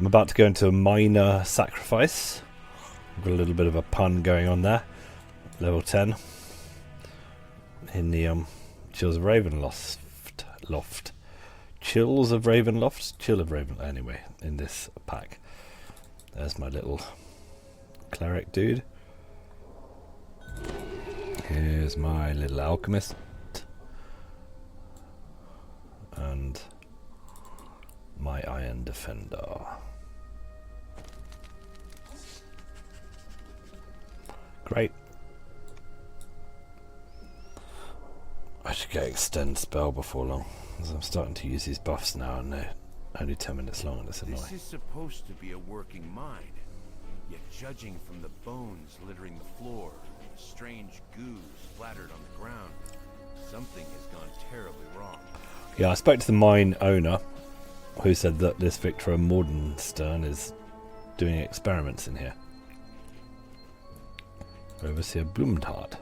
I'm about to go into a minor sacrifice. I've got a little bit of a pun going on there. Level 10 in the Chills of Ravenloft. Chills of Ravenloft? Chill of Ravenloft. Anyway, in this pack. There's my little cleric dude. Here's my little alchemist. And my iron defender. Great. I should get extend spell before long, as I'm starting to use these buffs now, and they're only 10 minutes long, and it's annoying. This is supposed to be a working mine, yet judging from the bones littering the floor, and the strange goo splattered on the ground, something has gone terribly wrong. Yeah, I spoke to the mine owner, who said that this Victor Mordenstern is doing experiments in here. Overseer Blumdhart.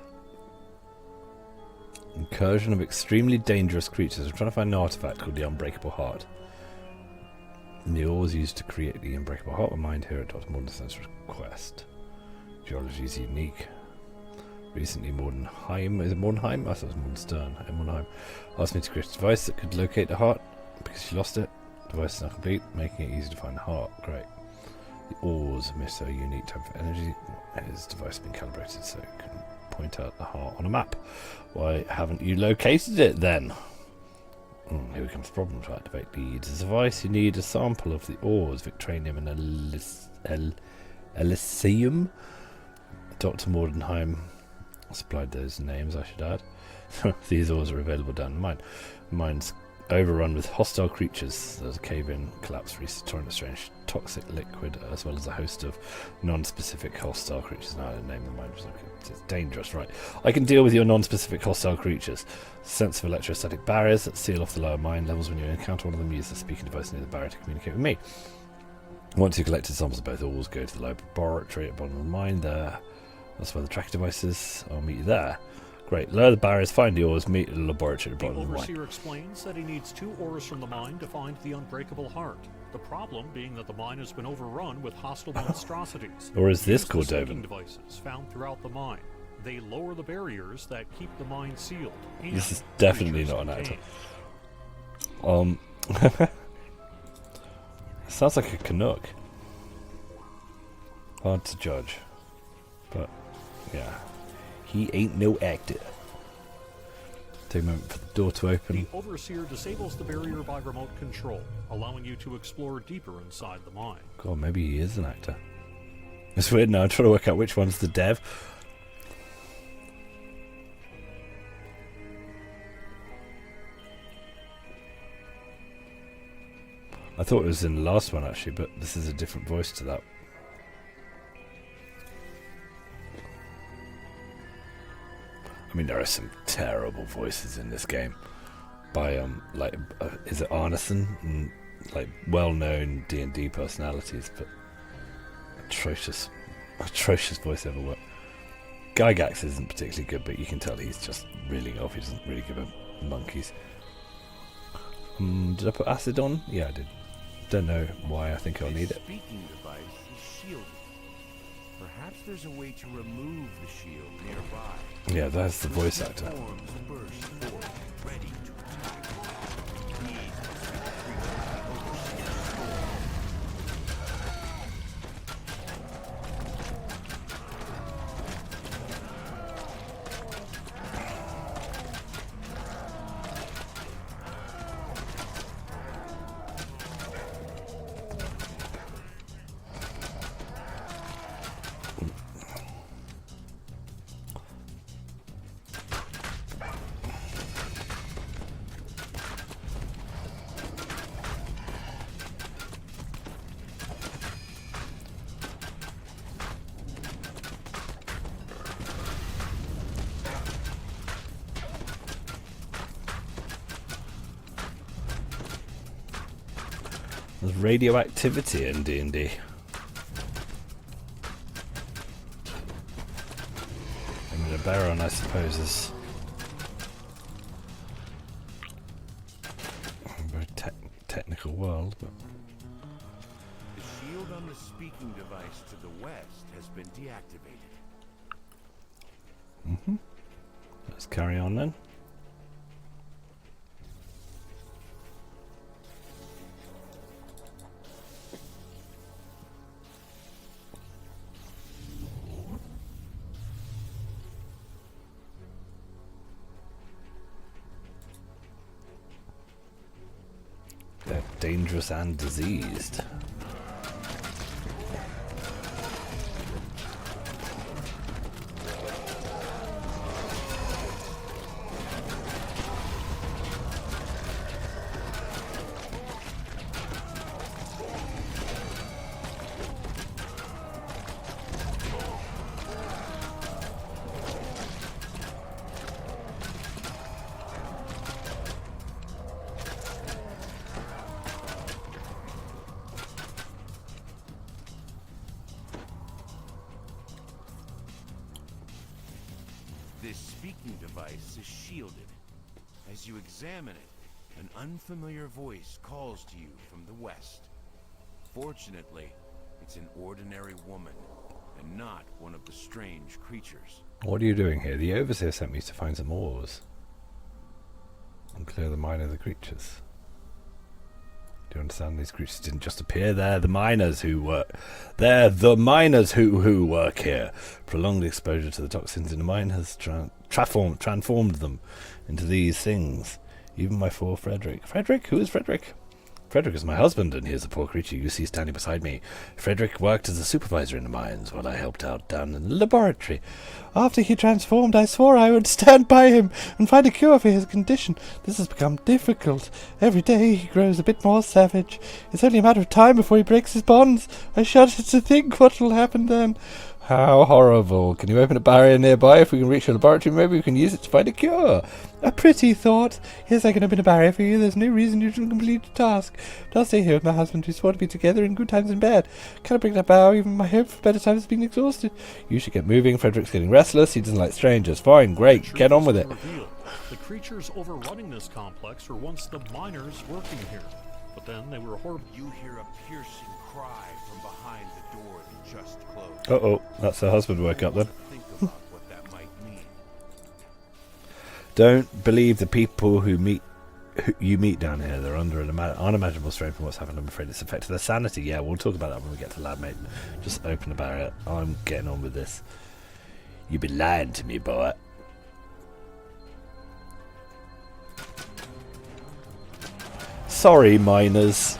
Incursion of extremely dangerous creatures. I'm trying to find an artifact called the Unbreakable Heart. The ores used to create the Unbreakable Heart were mined here at Dr. Mordenstern's request. Geology is unique. Recently, Mordenheim, is it Mordenheim? I thought it was Mordenstern. Mordenheim asked me to create a device that could locate the heart because she lost it. The device is now complete, making it easy to find the heart. Great. The ores emit a unique type of energy. His device has been calibrated so it can point out the heart on a map. Why haven't you located it then? Here comes the problem. To activate the device, you need a sample of the ores, Victranium and Elysium. Dr. Mordenheim supplied those names, I should add. These ores are available down the mine. The mine's overrun with hostile creatures. There's a cave-in, collapse, torrent of strange toxic liquid, as well as a host of non-specific hostile creatures. Now I don't name the mine. It's dangerous, right? I can deal with your non-specific hostile creatures. Sense of electrostatic barriers that seal off the lower mine levels. When you encounter one of them, use the speaking device near the barrier to communicate with me. Once you've collected samples of both ores, go to the laboratory at the bottom of the mine. That's where the tracking device is. I'll meet you there. Great. Lower the barriers, find the ores, meet at the laboratory at the bottom of the mine. The Overseer explains that he needs 2 ores from the mine to find the Unbreakable Heart. The problem being that the mine has been overrun with hostile monstrosities. Or is this Cordovan? Devices found throughout the mine. They lower the barriers that keep the mine sealed. This is definitely not an actor. Sounds like a Canuck. Hard to judge. But, yeah. He ain't no actor. Take a moment for the door to open. The Overseer disables the barrier by remote control, allowing you to explore deeper inside the mine. God, maybe he is an actor. It's weird now. I'm trying to work out which one's the dev. I thought it was in the last one, actually, but this is a different voice to that. I mean, there are some terrible voices in this game by is it Arneson? And, like, well-known D&D personalities, but atrocious voiceover work. Gygax isn't particularly good, but you can tell he's just reeling off. He doesn't really give a monkeys. Did I put acid on? Yeah, I did. Don't know why. I think I'll need it. Speaking device is shielded. Perhaps there's a way to remove the shield nearby. Yeah, that's the voice actor. There's radioactivity in D&D. I mean, a Baron, I suppose, is a very technical world, but on the speaking device to the west has been deactivated. Let's carry on then. They're dangerous and diseased. This speaking device is shielded. As you examine it, an unfamiliar voice calls to you from the west. Fortunately, it's an ordinary woman, and not one of the strange creatures. What are you doing here? The Overseer sent me to find some ores and clear the mine of the creatures. Do you understand? These creatures didn't just appear. They're the miners who work. They're the miners who work here. Prolonged exposure to the toxins in the mine has transformed them into these things. Even my poor Frederick. Frederick? Who is Frederick? Frederick is my husband, and here's the poor creature you see standing beside me. Frederick worked as a supervisor in the mines while I helped out down in the laboratory. After he transformed, I swore I would stand by him and find a cure for his condition. This has become difficult. Every day he grows a bit more savage. It's only a matter of time before he breaks his bonds. I shudder to think what will happen then. How horrible. Can you open a barrier nearby? If we can reach your laboratory, maybe we can use it to find a cure. A pretty thought. Yes, I can open a barrier for you. There's no reason you shouldn't complete the task. But I'll stay here with my husband. We swore to be together in good times and bad. Can I break that vow? Even my hope for better times has been exhausted. You should get moving. Frederick's getting restless. He doesn't like strangers. Fine, great. Get on with it. The creatures overrunning this complex were once the miners working here. But then they were horrible. You hear a piercing cry from behind the door that just closed. Uh-oh, that's her husband woke up then. Think about what that might mean. Don't believe the people who you meet down here. They're under an unimaginable strain from what's happened. I'm afraid it's affected their sanity. Yeah, we'll talk about that when we get to lab, mate. Just open the barrier. I'm getting on with this. You've been lying to me, boy. Sorry, miners.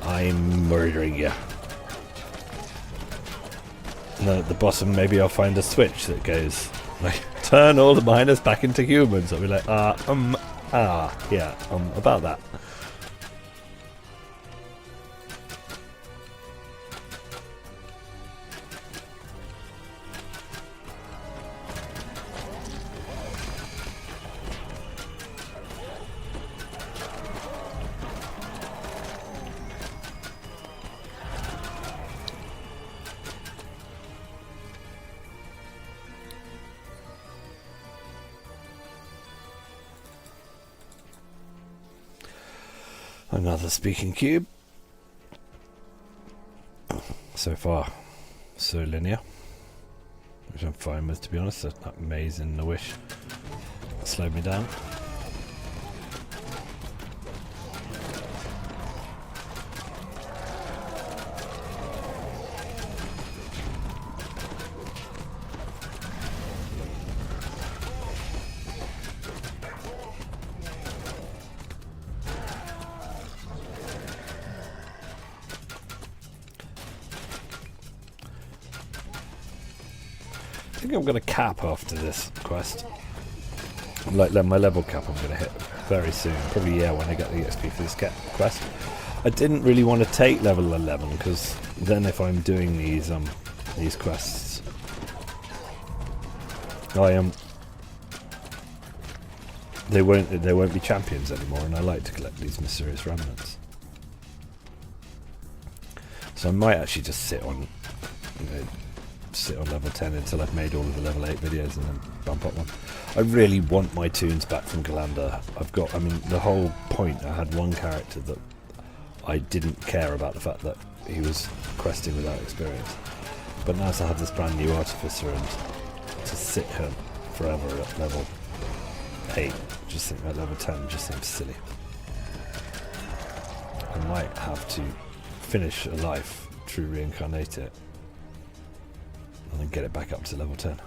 I'm murdering you. And then at the bottom, maybe I'll find a switch that goes like, turn all the miners back into humans. I'll be like, yeah, about that. Another speaking cube. So far, so linear, which I'm fine with, to be honest. That maze in the Wish slowed me down. I think I'm going to cap after this quest. Like my level cap I'm going to hit very soon. Probably, yeah, when I get the XP for this quest. I didn't really want to take level 11 because then if I'm doing these quests, they won't be champions anymore, and I like to collect these mysterious remnants. So I might actually just sit on, sit on level 10 until I've made all of the level 8 videos and then bump up one. I really want my tunes back from Galander. I mean, the whole point, I had one character that I didn't care about the fact that he was questing without experience. But now to have this brand new Artificer and to sit here forever at level 8, just think at level 10 just seems silly. I might have to finish a life, true reincarnate it, and then get it back up to level 10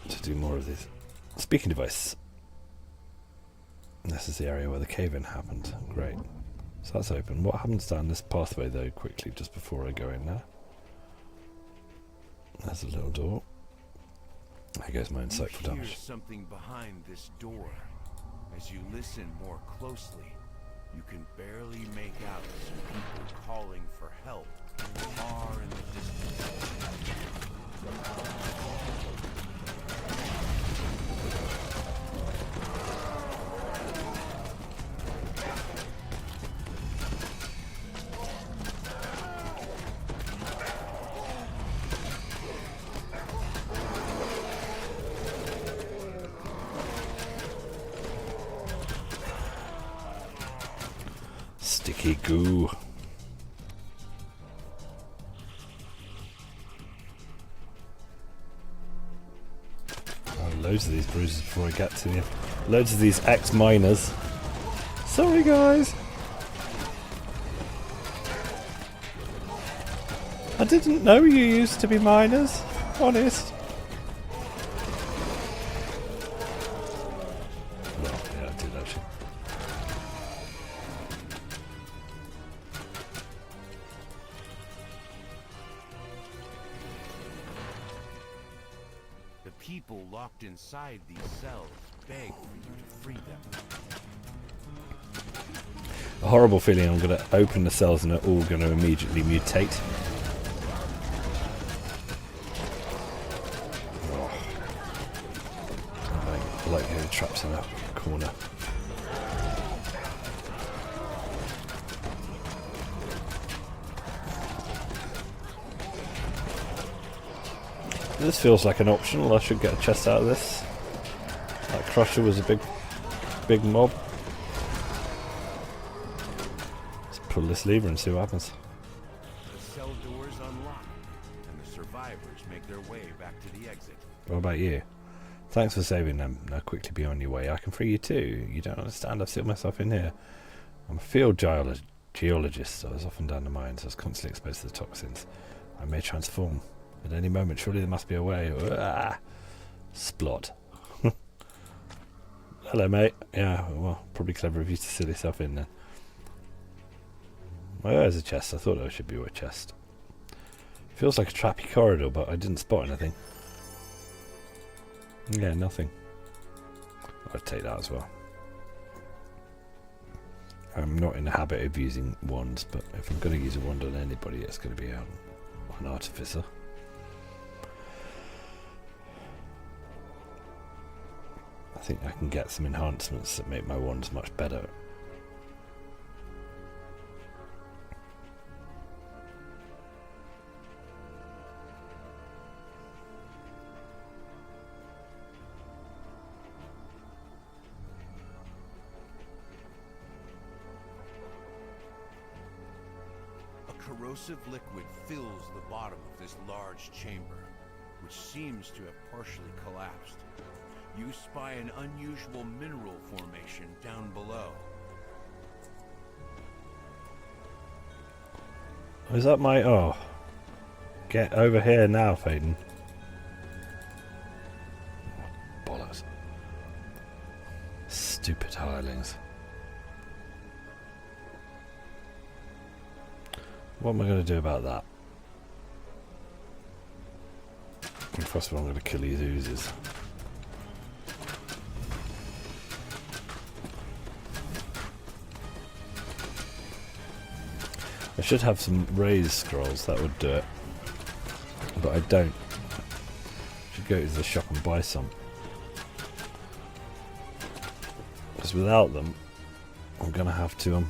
to do more of these. Speaking device. This is the area where the cave-in happened. Great. So that's open. What happens down this pathway though, quickly, just before I go in there? There's a little door. There goes my insightful damage. There's something behind this door. As you listen more closely, you can barely make out some people calling for help far in the distance. Sticky goo. Oh, loads of these bruises before I get to you. Loads of these ex-miners. Sorry guys. I didn't know you used to be miners. Honest. Well, yeah, I did actually. The people locked inside these cells beg for you to free them. A horrible feeling I'm going to open the cells and they're all going to immediately mutate. Oh. I like getting trapped in that corner. This feels like an optional. I should get a chest out of this. That crusher was a big mob. Let's pull this lever and see what happens. The cell doors unlock, and the survivors make their way back to the exit. What about you? Thanks for saving them. Now quickly be on your way. I can free you too. You don't understand. I've sealed myself in here. I'm a field geologist. I was often down the mines. I was constantly exposed to the toxins. I may transform. At any moment, surely there must be a way. Splot. Hello, mate. Yeah, well, probably clever of you to seal yourself in then. Oh, there's a chest. I thought there should be a chest. Feels like a trappy corridor, but I didn't spot anything. Yeah, nothing. I'd take that as well. I'm not in the habit of using wands, but if I'm going to use a wand on anybody, it's going to be an Artificer. I think I can get some enhancements that make my wands much better. A corrosive liquid fills the bottom of this large chamber, which seems to have partially collapsed. You spy an unusual mineral formation down below. Is that my... Oh. Get over here now, Faden. Bollocks. Stupid hirelings. What am I going to do about that? First of all, I'm going to kill these oozes. I should have some raise scrolls, that would do it. But I don't. Should go to the shop and buy some. Because without them, I'm going to have to...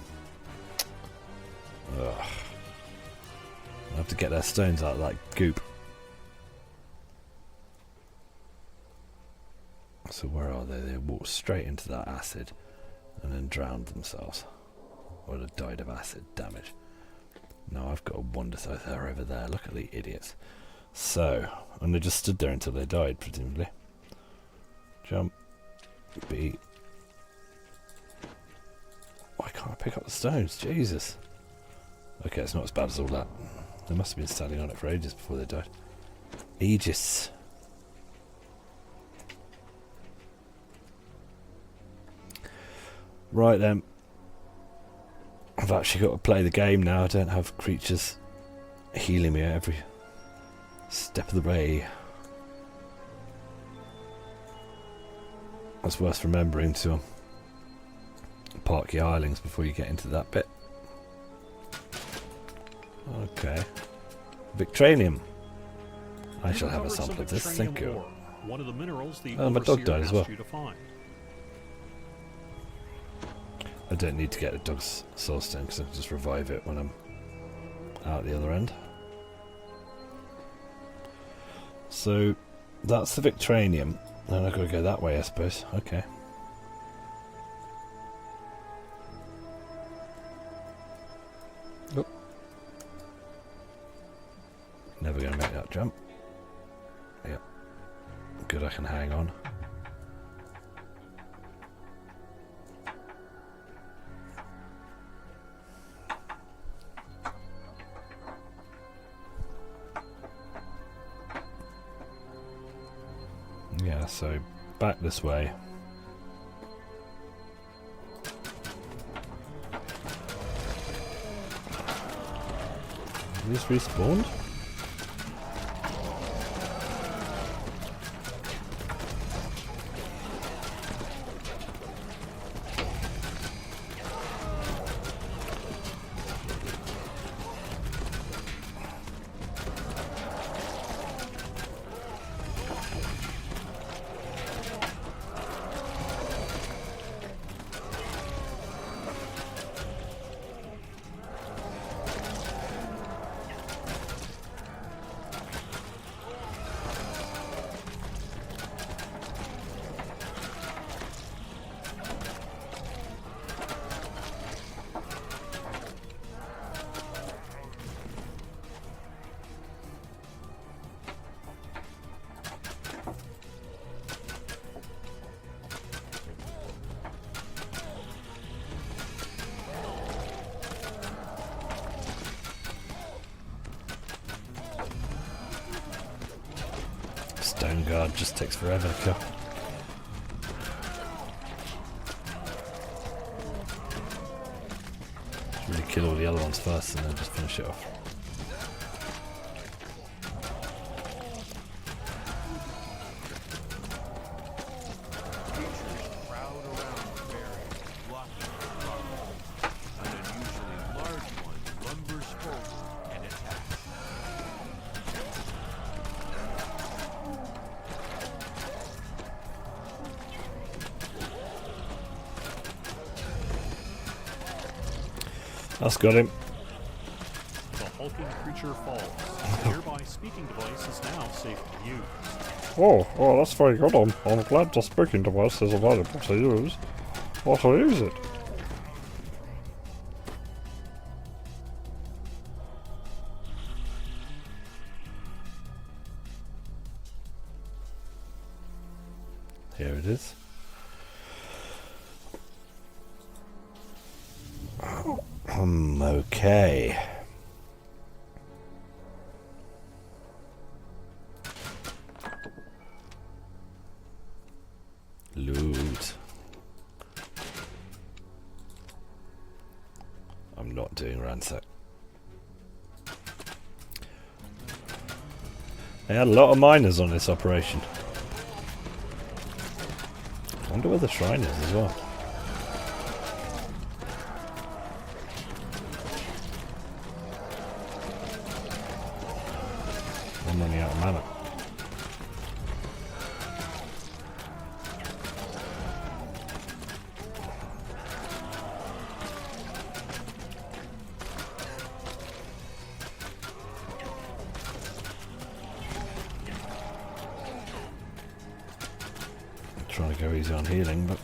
I've to get their stones out of that goop. So where are they? They walked straight into that acid and then drowned themselves. Or they died of acid damage. Now I've got a wonder south there over there. Look at the idiots. So, and they just stood there until they died, presumably. Jump. B. Why can't I pick up the stones? Jesus. Okay, it's not as bad as all that. They must have been standing on it for ages before they died. Aegis. Right then. I've actually got to play the game now. I don't have creatures healing me at every step of the way. It's worth remembering to park your hirelings before you get into that bit. Okay. Victranium. I shall have a sample of this, thank you. One of the minerals the my dog died as well. you to find. I don't need to get a dog's soul stone because I can just revive it when I'm out the other end. So that's the Victranium. And I've got to go that way, I suppose. Okay. Oh. Never going to make that jump. Yep. Good, I can hang on. Yeah, so back this way. Is this respawned? Stone guard just takes forever to kill. Should really kill all the other ones first and then just finish it off. That's got him. The hulking creature falls. The nearby speaking device is now safe to use. Oh, that's very good. I'm glad the speaking device is available to use. I shall use it. Here it is. Okay. Loot. I'm not doing ransack. They had a lot of miners on this operation. I wonder where the shrine is as well. I'm running out of mana. trying to go easy on healing, but...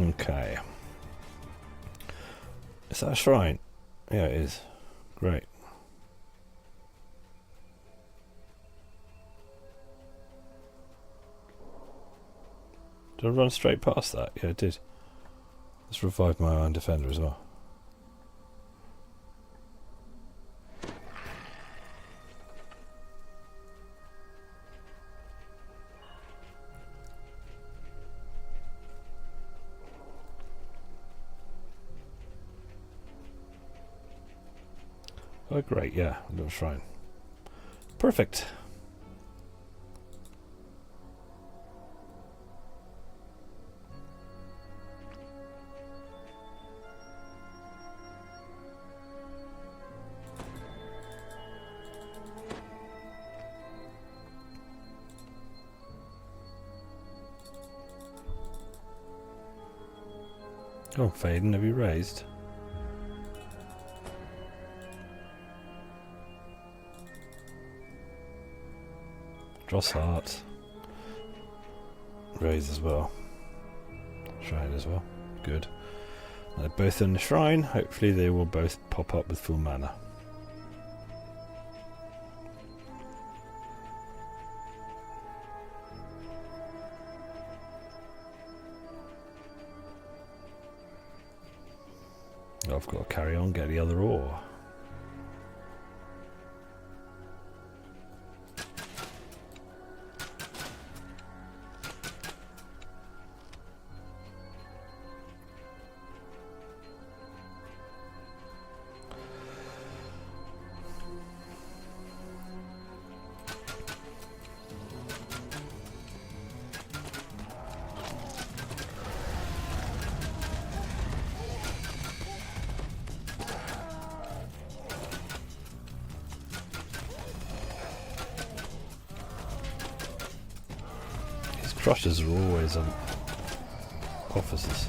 Okay. Is that a shrine? Yeah, it is. Great. Did I run straight past that? Yeah, I did. Let's revive my Iron Defender as well. Oh great, yeah, a little shrine. Perfect. Oh, Faden, have you raised? Dross Heart. Raise as well. Shrine as well. Good. They're both in the shrine. Hopefully they will both pop up with full mana. I've got to carry on, get the other ore. Crushers are always officers.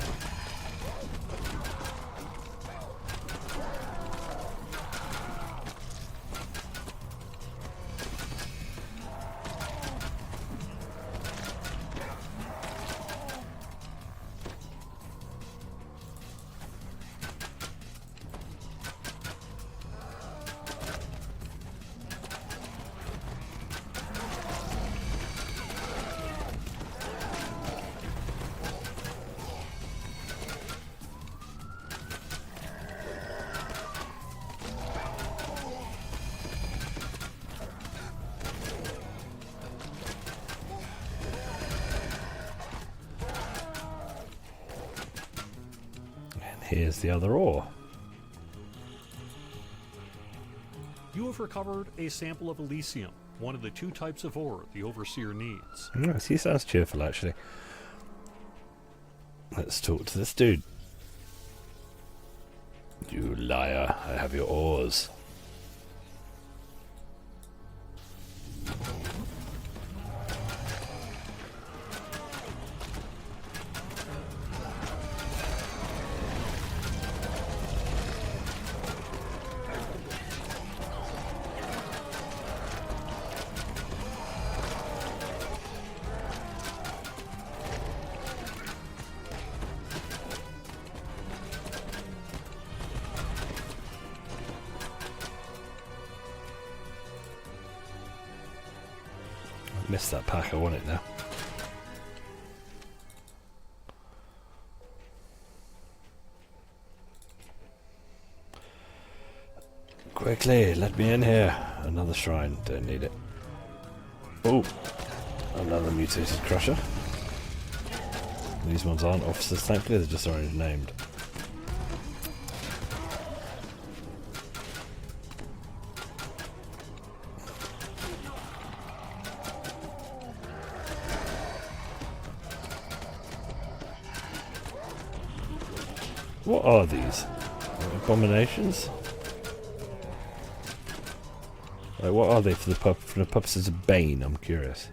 Here's the other ore. You have recovered a sample of Elysium, one of the 2 types of ore the Overseer needs. Nice, he sounds cheerful actually. Let's talk to this dude. You liar, I have your ores. Missed that pack, I want it now. Quickly, let me in here. Another shrine, don't need it. Oh, another mutated crusher. These ones aren't officers, thankfully, they're just already named. What are these? Abominations? Like, what are they for the purposes of Bane? I'm curious.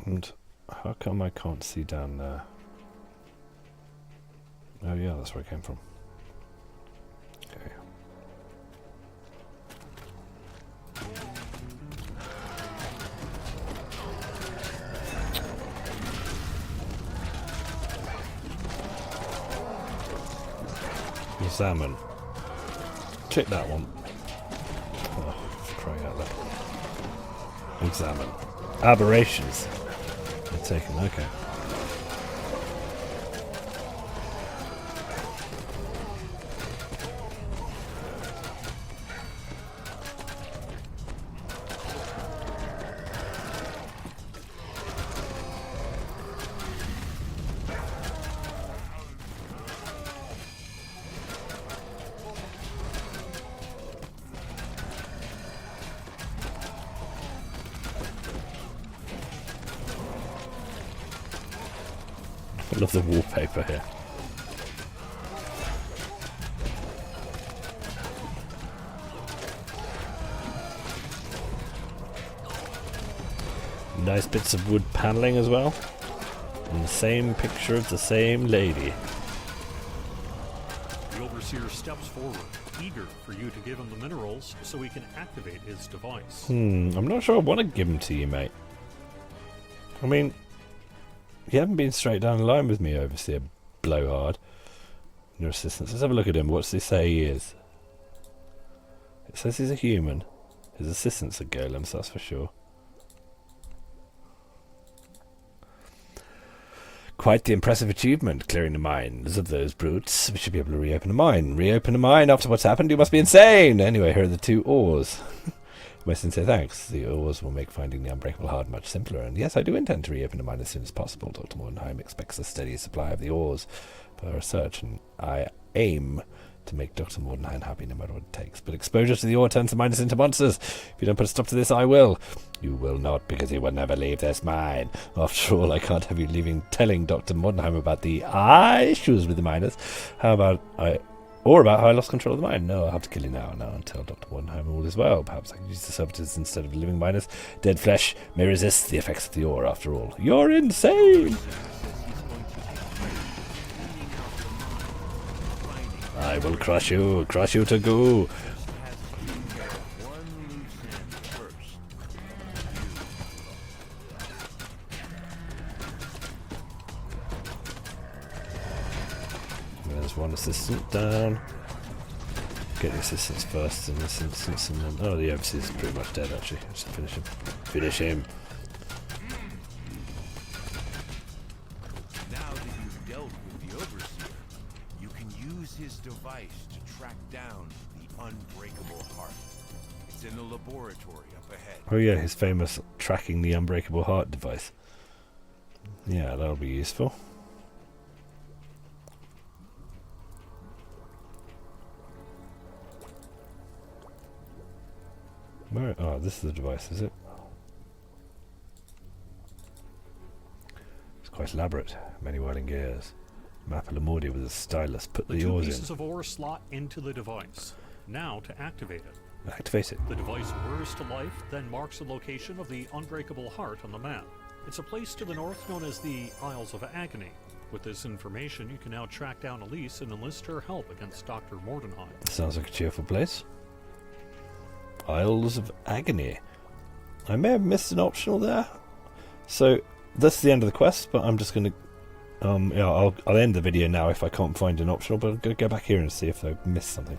And how come I can't see down there? Oh yeah, that's where I came from. Okay. Examine. Check that one. Oh, for crying out loud. Examine. Aberrations. They're taken, okay. I love the wallpaper here. Nice bits of wood paneling as well. And the same picture of the same lady. The Overseer steps forward, eager for you to give him the minerals so he can activate his device. I'm not sure I want to give them to you, mate. I mean, you haven't been straight down the line with me, Overseer Blowhard. Your assistant. Let's have a look at him. What's he say he is? It says he's a human. His assistant's a golem, so that's for sure. Quite the impressive achievement, clearing the minds of those brutes. We should be able to reopen a mine. Reopen a mine after what's happened? You must be insane! Anyway, here are the 2 ores. My sincere thanks. The ores will make finding the unbreakable heart much simpler. And yes, I do intend to reopen the mine as soon as possible. Dr. Mordenheim expects a steady supply of the ores for research, and I aim to make Dr. Mordenheim happy no matter what it takes. But exposure to the ore turns the miners into monsters. If you don't put a stop to this, I will. You will not, because you will never leave this mine. After all, I can't have you telling Dr. Mordenheim about the issues with the miners. How about how I lost control of the mine. No, I'll have to kill you now and tell Dr. Mordenheim all is well. Perhaps I can use the servitors instead of living miners. Dead flesh may resist the effects of the ore, after all. You're insane! I will crush you to goo. There's one assistant down. Get the assistants first in this instance, and then the overseer's pretty much dead actually. Just finish him. Finish him. Now that you've dealt with the Overseer, you can use his device to track down the unbreakable heart. It's in the laboratory up ahead. Oh yeah, his famous tracking the unbreakable heart device. Yeah, that'll be useful. Where? Oh, this is the device, is it? It's quite elaborate. Many whirling gears. Map of Lamordia with a stylus. Put the ores in. 2 pieces of ore slot into the device. Now to activate it. Activate it. The device whirs to life, then marks the location of the unbreakable heart on the map. It's a place to the north known as the Isles of Agony. With this information, you can now track down Elise and enlist her help against Dr. Mordenheim. Sounds like a cheerful place. Isles of Agony. I may have missed an optional there. So that's the end of the quest, but I'm just going to I'll end the video now if I can't find an optional, but I'm going to go back here and see if I've missed something.